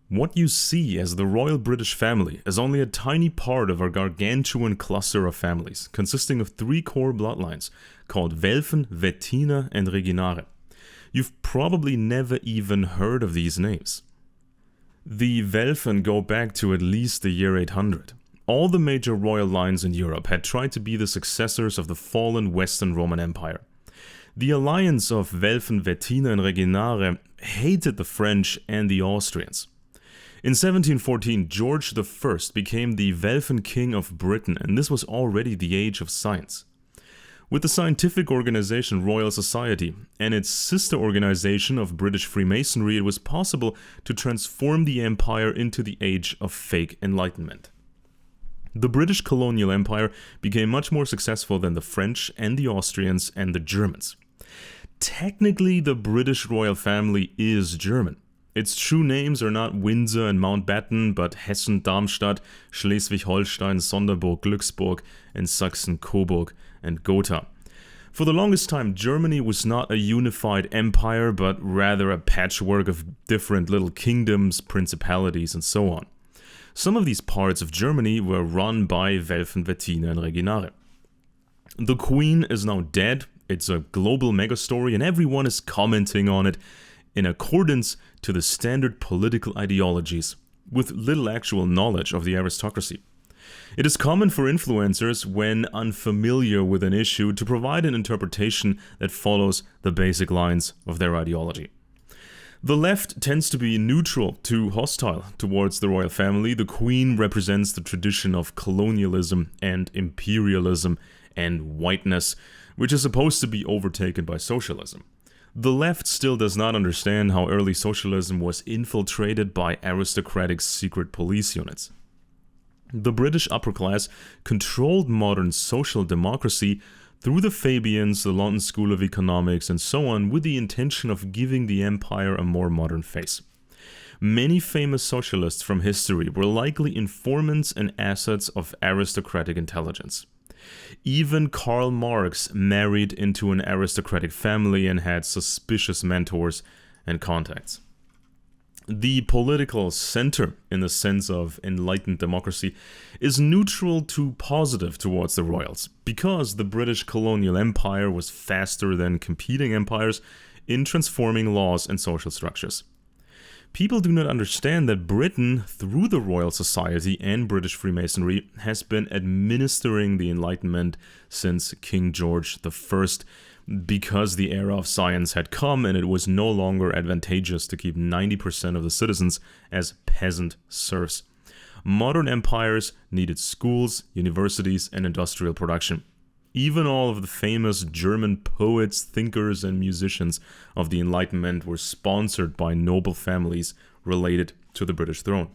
What you see as the Royal British family is only a tiny part of a gargantuan cluster of families, consisting of three core bloodlines, called Welfen, Wettiner and Reginare. You've probably never even heard of these names. The Welfen go back to at least the year 800. All the major royal lines in Europe had tried to be the successors of the fallen Western Roman Empire. The alliance of Welfen, Wettiner and Reginare hated the French and the Austrians. In 1714, George I became the Welfen King of Britain, and this was already the age of science. With the scientific organization Royal Society and its sister organization of British Freemasonry, it was possible to transform the empire into the age of fake enlightenment. The British colonial empire became much more successful than the French and the Austrians and the Germans. Technically, the British royal family is German. Its true names are not Windsor and Mountbatten, but Hessen-Darmstadt, Schleswig-Holstein, Sonderburg-Glücksburg, and Sachsen-Coburg and Gotha. For the longest time, Germany was not a unified empire, but rather a patchwork of different little kingdoms, principalities, and so on. Some of these parts of Germany were run by Welfen, Wettiner, and Reginare. The Queen is now dead, it's a global megastory, and everyone is commenting on it in accordance to the standard political ideologies, with little actual knowledge of the aristocracy. It is common for influencers, when unfamiliar with an issue, to provide an interpretation that follows the basic lines of their ideology. The left tends to be neutral to hostile towards the royal family. The Queen represents the tradition of colonialism and imperialism and whiteness, which is supposed to be overtaken by socialism. The left still does not understand how early socialism was infiltrated by aristocratic secret police units. The British upper class controlled modern social democracy through the Fabians, the London School of Economics, and so on, with the intention of giving the empire a more modern face. Many famous socialists from history were likely informants and assets of aristocratic intelligence. Even Karl Marx married into an aristocratic family and had suspicious mentors and contacts. The political center, in the sense of enlightened democracy, is neutral to positive towards the royals, because the British colonial empire was faster than competing empires in transforming laws and social structures. People do not understand that Britain, through the Royal Society and British Freemasonry, has been administering the Enlightenment since King George I, because the era of science had come and it was no longer advantageous to keep 90% of the citizens as peasant serfs. Modern empires needed schools, universities, and industrial production. Even all of the famous German poets, thinkers, and musicians of the Enlightenment were sponsored by noble families related to the British throne.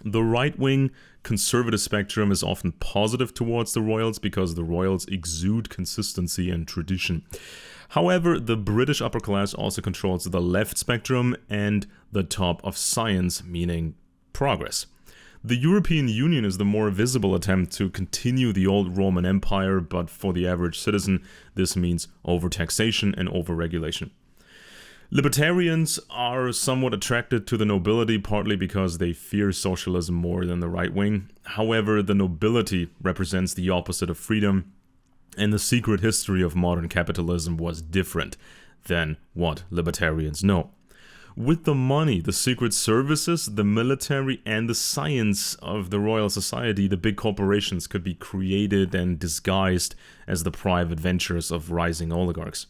The right-wing conservative spectrum is often positive towards the royals because the royals exude consistency and tradition. However, the British upper class also controls the left spectrum and the top of science, meaning progress. The European Union is the more visible attempt to continue the old Roman Empire, but for the average citizen, this means overtaxation and overregulation. Libertarians are somewhat attracted to the nobility, partly because they fear socialism more than the right wing. However, the nobility represents the opposite of freedom, and the secret history of modern capitalism was different than what libertarians know. With the money, the secret services, the military, and the science of the Royal Society, the big corporations could be created and disguised as the private ventures of rising oligarchs.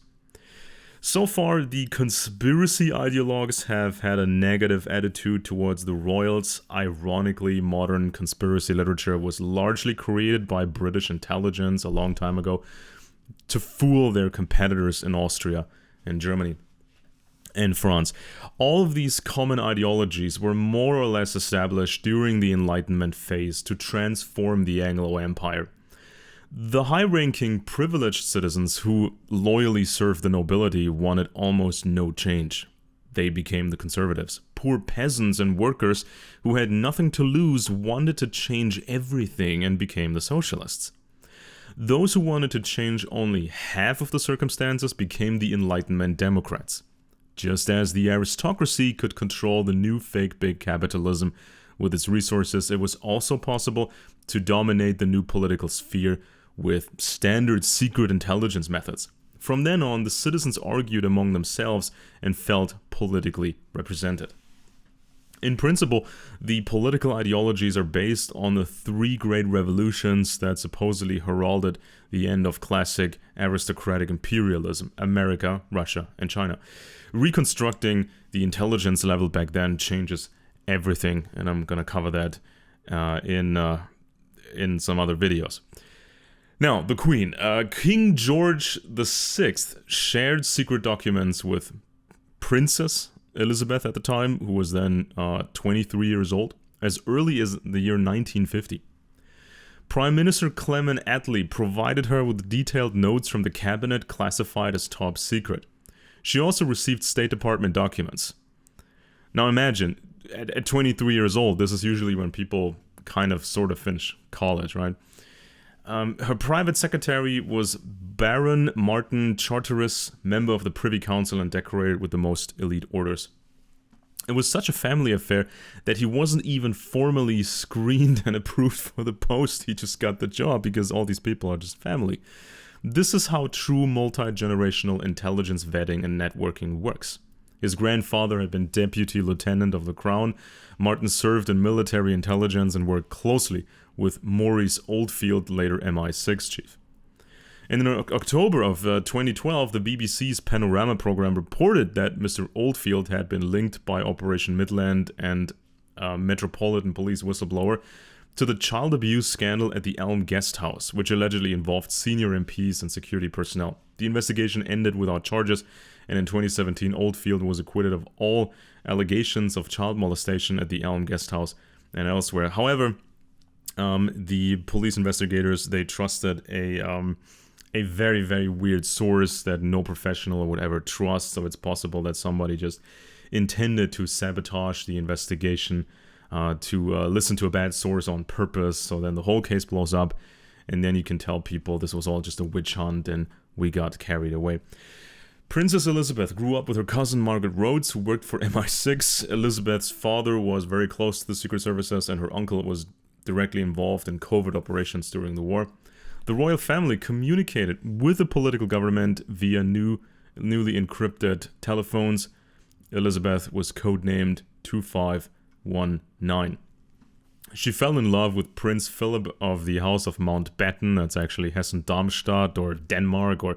So far, the conspiracy ideologues have had a negative attitude towards the royals. Ironically, modern conspiracy literature was largely created by British intelligence a long time ago to fool their competitors in Austria and Germany and France. All of these common ideologies were more or less established during the Enlightenment phase to transform the Anglo Empire. The high-ranking privileged citizens who loyally served the nobility wanted almost no change. They became the conservatives. Poor peasants and workers who had nothing to lose wanted to change everything and became the socialists. Those who wanted to change only half of the circumstances became the Enlightenment Democrats. Just as the aristocracy could control the new fake big capitalism with its resources, it was also possible to dominate the new political sphere with standard secret intelligence methods. From then on, the citizens argued among themselves and felt politically represented. In principle, the political ideologies are based on the three great revolutions that supposedly heralded the end of classic aristocratic imperialism: America, Russia, and China. Reconstructing the intelligence level back then changes everything, and I'm going to cover that in some other videos. Now, the Queen. King George VI shared secret documents with Princess Elizabeth at the time, who was then 23 years old, as early as the year 1950. Prime Minister Clement Attlee provided her with detailed notes from the cabinet classified as top secret. She also received State Department documents. Now imagine, at 23 years old, this is usually when people kind of sort of finish college, right? Her private secretary was Baron Martin Charteris, member of the Privy Council and decorated with the most elite orders. It was such a family affair that he wasn't even formally screened and approved for the post. He just got the job because all these people are just family. This is how true multi-generational intelligence vetting and networking works. His grandfather had been Deputy Lieutenant of the Crown. Martin served in military intelligence and worked closely with Maurice Oldfield, later MI6 chief. And in October of 2012, the BBC's Panorama program reported that Mr. Oldfield had been linked by Operation Midland and Metropolitan Police whistleblower to the child abuse scandal at the Elm Guest House, which allegedly involved senior MPs and security personnel. The investigation ended without charges, and in 2017, Oldfield was acquitted of all allegations of child molestation at the Elm Guest House and elsewhere. However, the police investigators, they trusted a very, very weird source that no professional would ever trust, so it's possible that somebody just intended to sabotage the investigation, to listen to a bad source on purpose, so then the whole case blows up, and then you can tell people this was all just a witch hunt and we got carried away. Princess Elizabeth grew up with her cousin Margaret Rhodes, who worked for MI6. Elizabeth's father was very close to the Secret Services, and her uncle was directly involved in covert operations during the war. The royal family communicated with the political government via newly encrypted telephones. Elizabeth was codenamed 2519. She fell in love with Prince Philip of the House of Mountbatten. That's actually Hessen-Darmstadt or Denmark or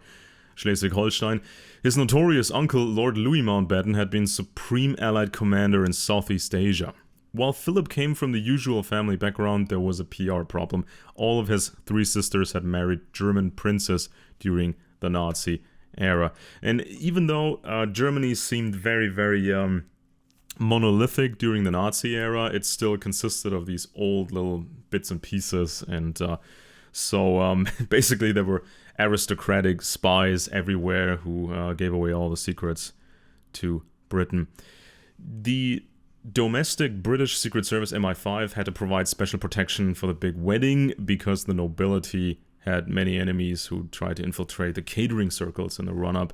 Schleswig-Holstein. His notorious uncle, Lord Louis Mountbatten, had been Supreme Allied Commander in Southeast Asia. While Philip came from the usual family background, there was a PR problem. All of his three sisters had married German princes during the Nazi era. And even though Germany seemed very, very monolithic during the Nazi era, it still consisted of these old little bits and pieces. And so basically there were aristocratic spies everywhere who gave away all the secrets to Britain. The domestic British Secret Service MI5 had to provide special protection for the big wedding because the nobility had many enemies who tried to infiltrate the catering circles in the run-up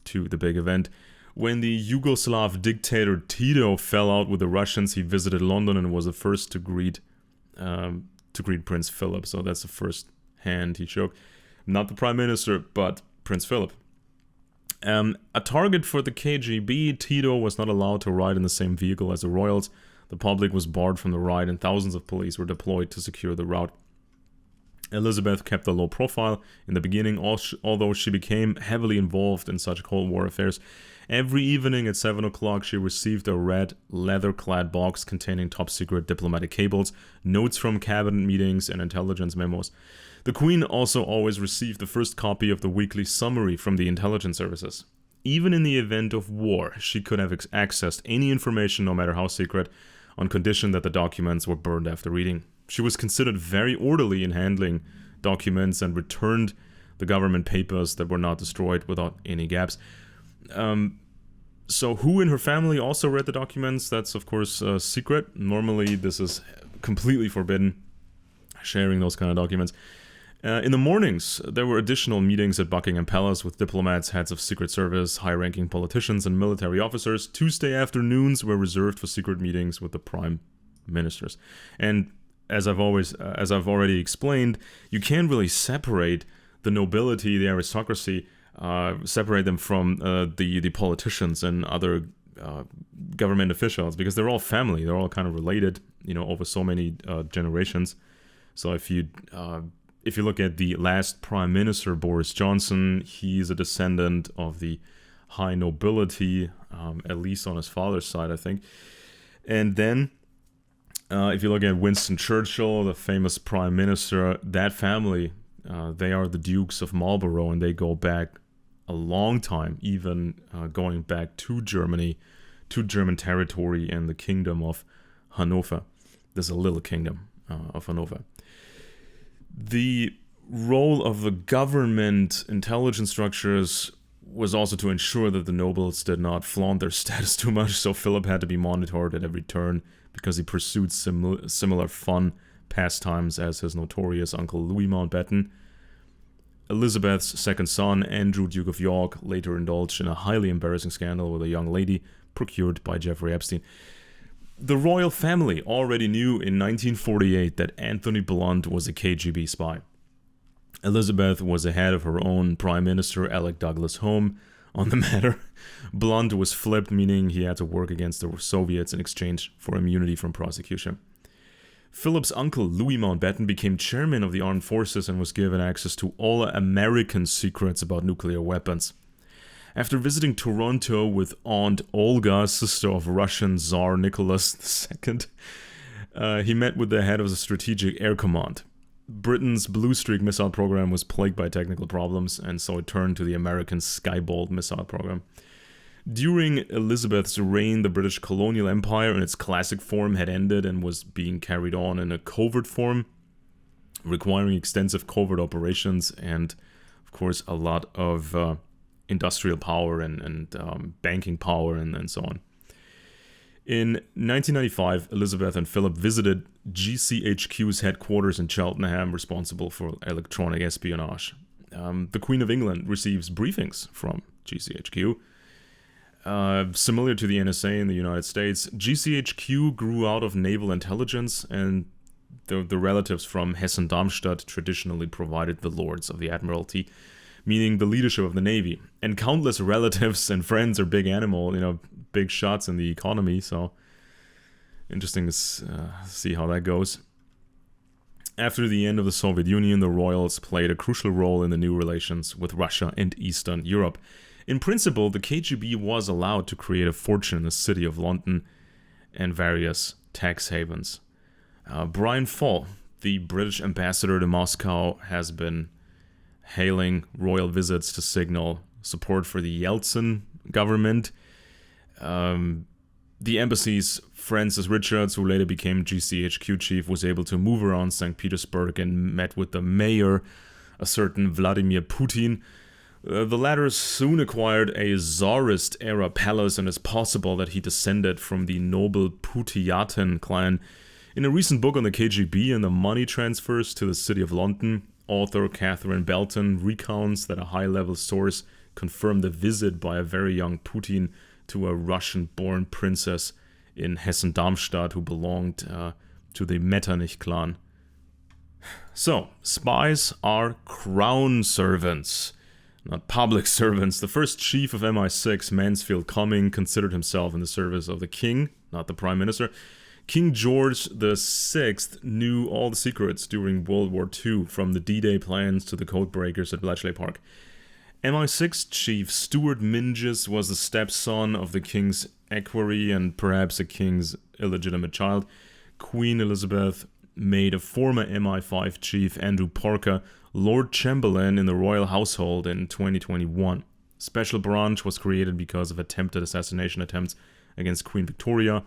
to the big event. When the Yugoslav dictator Tito fell out with the Russians, he visited London and was the first to greet Prince Philip. So that's the first hand he shook. Not the Prime Minister, but Prince Philip. A target for the KGB, Tito was not allowed to ride in the same vehicle as the royals. The public was barred from the ride and thousands of police were deployed to secure the route. Elizabeth kept a low profile in the beginning, although she became heavily involved in such Cold War affairs. Every evening at 7 o'clock she received a red leather-clad box containing top-secret diplomatic cables, notes from cabinet meetings and intelligence memos. The Queen also always received the first copy of the weekly summary from the intelligence services. Even in the event of war, she could have accessed any information, no matter how secret, on condition that the documents were burned after reading. She was considered very orderly in handling documents and returned the government papers that were not destroyed without any gaps. So who in her family also read the documents? That's of course secret. Normally this is completely forbidden, sharing those kind of documents. In the mornings, there were additional meetings at Buckingham Palace with diplomats, heads of Secret Service, high-ranking politicians, and military officers. Tuesday afternoons were reserved for secret meetings with the prime ministers. And as I've already explained, you can't really separate the nobility, the aristocracy, separate them from the politicians and other government officials, because they're all family. They're all kind of related, over so many generations. So if you look at the last prime minister, Boris Johnson, he's a descendant of the high nobility, at least on his father's side, I think. And then if you look at Winston Churchill, the famous prime minister, that family, they are the Dukes of Marlborough, and they go back a long time, even going back to Germany, to German territory and the kingdom of Hanover. There's a little kingdom of Hanover. The role of the government intelligence structures was also to ensure that the nobles did not flaunt their status too much, so Philip had to be monitored at every turn because he pursued similar fun pastimes as his notorious uncle Louis Mountbatten. Elizabeth's second son, Andrew, Duke of York, later indulged in a highly embarrassing scandal with a young lady procured by Jeffrey Epstein. The royal family already knew in 1948 that Anthony Blunt was a KGB spy. Elizabeth was ahead of her own Prime Minister, Alec Douglas Home, on the matter. Blunt was flipped, meaning he had to work against the Soviets in exchange for immunity from prosecution. Philip's uncle, Louis Mountbatten, became chairman of the armed forces and was given access to all American secrets about nuclear weapons. After visiting Toronto with Aunt Olga, sister of Russian Tsar Nicholas II, he met with the head of the Strategic Air Command. Britain's Blue Streak missile program was plagued by technical problems, and so it turned to the American Skybolt missile program. During Elizabeth's reign, the British colonial empire in its classic form had ended and was being carried on in a covert form, requiring extensive covert operations and, of course, a lot of industrial power and banking power and so on. In 1995, Elizabeth and Philip visited GCHQ's headquarters in Cheltenham, responsible for electronic espionage. The Queen of England receives briefings from GCHQ. Similar to the NSA in the United States, GCHQ grew out of naval intelligence, and the relatives from Hessen-Darmstadt traditionally provided the lords of the Admiralty, meaning the leadership of the Navy. And countless relatives and friends are big animal, big shots in the economy, so interesting to see how that goes. After the end of the Soviet Union, the royals played a crucial role in the new relations with Russia and Eastern Europe. In principle, the KGB was allowed to create a fortune in the city of London and various tax havens. Brian Fall, the British ambassador to Moscow, has been hailing royal visits to signal support for the Yeltsin government. The embassy's Francis Richards, who later became GCHQ chief, was able to move around St. Petersburg and met with the mayor, a certain Vladimir Putin. The latter soon acquired a Tsarist-era palace, and it's possible that he descended from the noble Putiatin clan. In a recent book on the KGB and the money transfers to the city of London, author Catherine Belton recounts that a high-level source confirmed a visit by a very young Putin to a Russian-born princess in Hessen-Darmstadt who belonged to the Metternich clan. So, spies are crown servants, not public servants. The first chief of MI6, Mansfield Cumming, considered himself in the service of the king, not the prime minister. King George VI knew all the secrets during World War II, from the D-Day plans to the codebreakers at Bletchley Park. MI6 chief Stuart Minges was the stepson of the king's equerry and perhaps a king's illegitimate child. Queen Elizabeth made a former MI5 chief, Andrew Parker, Lord Chamberlain in the royal household in 2021. Special branch was created because of attempted assassination attempts against Queen Victoria.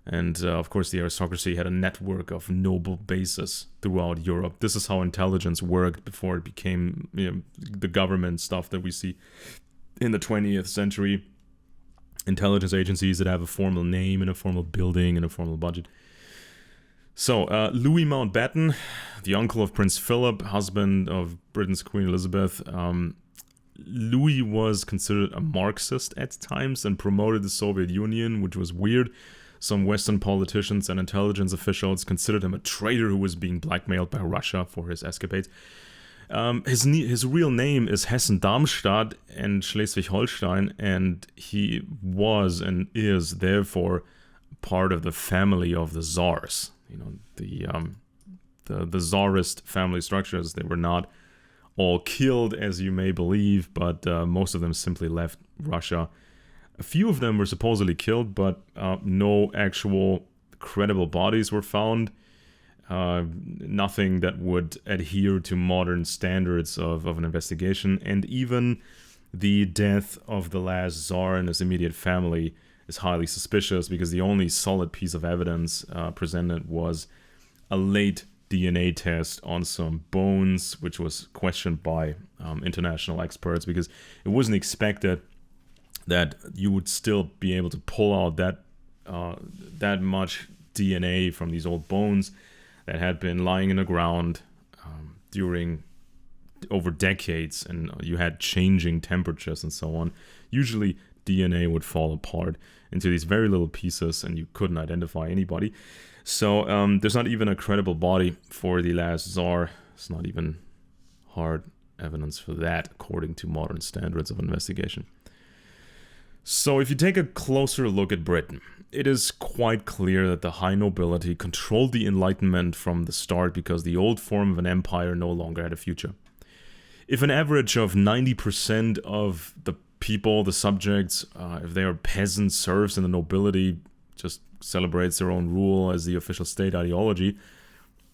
And, of course, the aristocracy had a network of noble bases throughout Europe. This is how intelligence worked before it became the government stuff that we see in the 20th century. Intelligence agencies that have a formal name and a formal building and a formal budget. So, Louis Mountbatten, the uncle of Prince Philip, husband of Britain's Queen Elizabeth, Louis was considered a Marxist at times and promoted the Soviet Union, which was weird. Some Western politicians and intelligence officials considered him a traitor who was being blackmailed by Russia for his escapades. His real name is Hessen-Darmstadt and Schleswig-Holstein, and he was and is therefore part of the family of the Tsars. You know, the Tsarist family structures, they were not all killed, as you may believe, but most of them simply left Russia. A few of them were supposedly killed, but no actual credible bodies were found. Nothing that would adhere to modern standards of an investigation. And even the death of the last Tsar and his immediate family is highly suspicious, because the only solid piece of evidence presented was a late DNA test on some bones, which was questioned by international experts, because it wasn't expected that you would still be able to pull out that much DNA from these old bones that had been lying in the ground during over decades, and you had changing temperatures and so on. Usually DNA would fall apart into these very little pieces and you couldn't identify anybody. So there's not even a credible body for the last Tsar. It's not even hard evidence for that, according to modern standards of investigation. So if you take a closer look at Britain, it is quite clear that the high nobility controlled the Enlightenment from the start, because the old form of an empire no longer had a future. If an average of 90% of the people, the subjects, if they are peasants, serfs, and the nobility just celebrates their own rule as the official state ideology,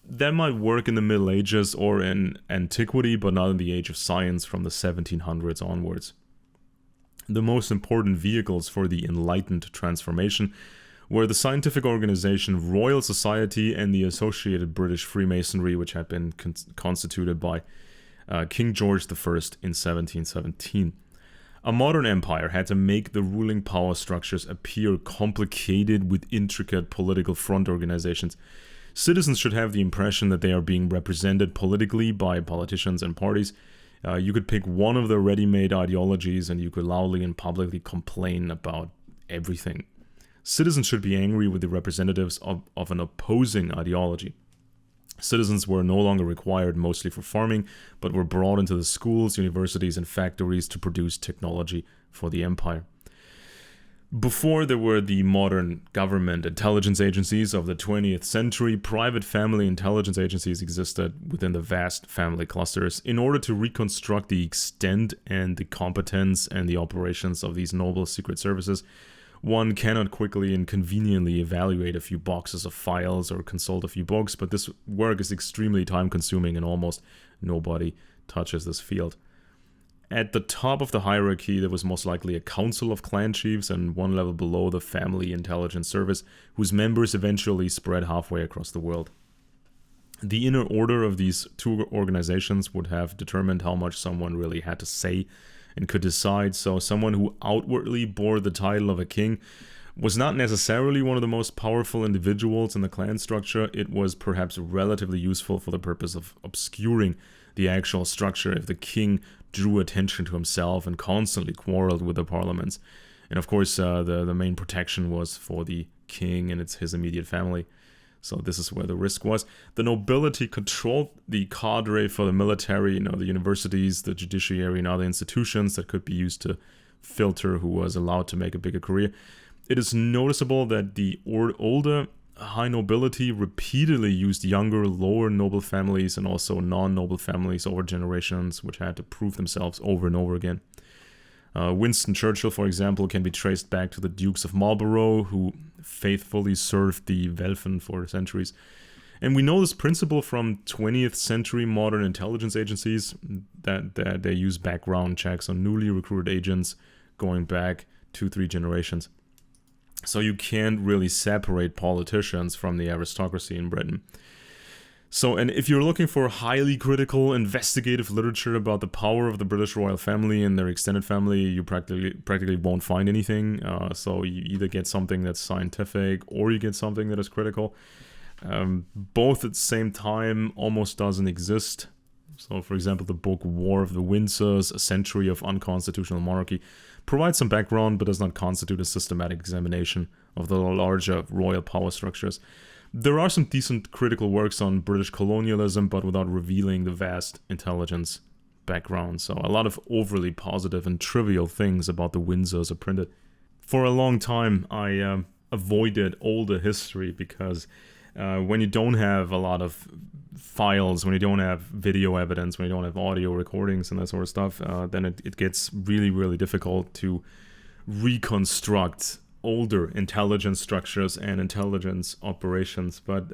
that might work in the Middle Ages or in antiquity, but not in the age of science from the 1700s onwards. The most important vehicles for the enlightened transformation were the scientific organization Royal Society and the associated British Freemasonry, which had been constituted by King George I in 1717. A modern empire had to make the ruling power structures appear complicated with intricate political front organizations. Citizens should have the impression that they are being represented politically by politicians and parties. You could pick one of the ready-made ideologies and you could loudly and publicly complain about everything. Citizens should be angry with the representatives of an opposing ideology. Citizens were no longer required mostly for farming, but were brought into the schools, universities, and factories to produce technology for the empire. Before there were the modern government intelligence agencies of the 20th century, private family intelligence agencies existed within the vast family clusters. In order to reconstruct the extent and the competence and the operations of these noble secret services, one cannot quickly and conveniently evaluate a few boxes of files or consult a few books, but this work is extremely time-consuming and almost nobody touches this field. At the top of the hierarchy, there was most likely a council of clan chiefs, and one level below the family intelligence service, whose members eventually spread halfway across the world. The inner order of these two organizations would have determined how much someone really had to say and could decide. So someone who outwardly bore the title of a king was not necessarily one of the most powerful individuals in the clan structure. It was perhaps relatively useful for the purpose of obscuring the actual structure if the king drew attention to himself and constantly quarreled with the parliaments. And of course, the main protection was for the king and his immediate family. So this is where the risk was. The nobility controlled the cadre for the military, the universities, the judiciary, and other institutions that could be used to filter who was allowed to make a bigger career. It is noticeable that the older high nobility repeatedly used younger, lower noble families and also non-noble families over generations, which had to prove themselves over and over again. Winston Churchill, for example, can be traced back to the Dukes of Marlborough, who faithfully served the Welfen for centuries. And we know this principle from 20th century modern intelligence agencies, that they use background checks on newly recruited agents going back 2-3 generations. So you can't really separate politicians from the aristocracy in Britain. So, and if you're looking for highly critical, investigative literature about the power of the British royal family and their extended family, you practically won't find anything. So you either get something that's scientific or you get something that is critical. both at the same time almost doesn't exist. So, for example, the book War of the Windsors, A Century of Unconstitutional Monarchy, provides some background but does not constitute a systematic examination of the larger royal power structures. There are some decent critical works on British colonialism, but without revealing the vast intelligence background. So a lot of overly positive and trivial things about the Windsors are printed. For a long time, I avoided older history because when you don't have a lot of files, when you don't have video evidence, when you don't have audio recordings and that sort of stuff, then it gets really, really difficult to reconstruct older intelligence structures and intelligence operations. But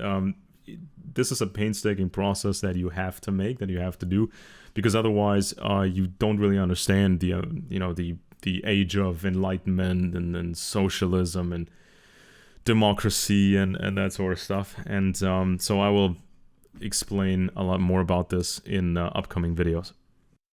this is a painstaking process that you have to make, that you have to do, because otherwise you don't really understand the age of enlightenment and socialism and democracy and that sort of stuff. And so I will explain a lot more about this in upcoming videos.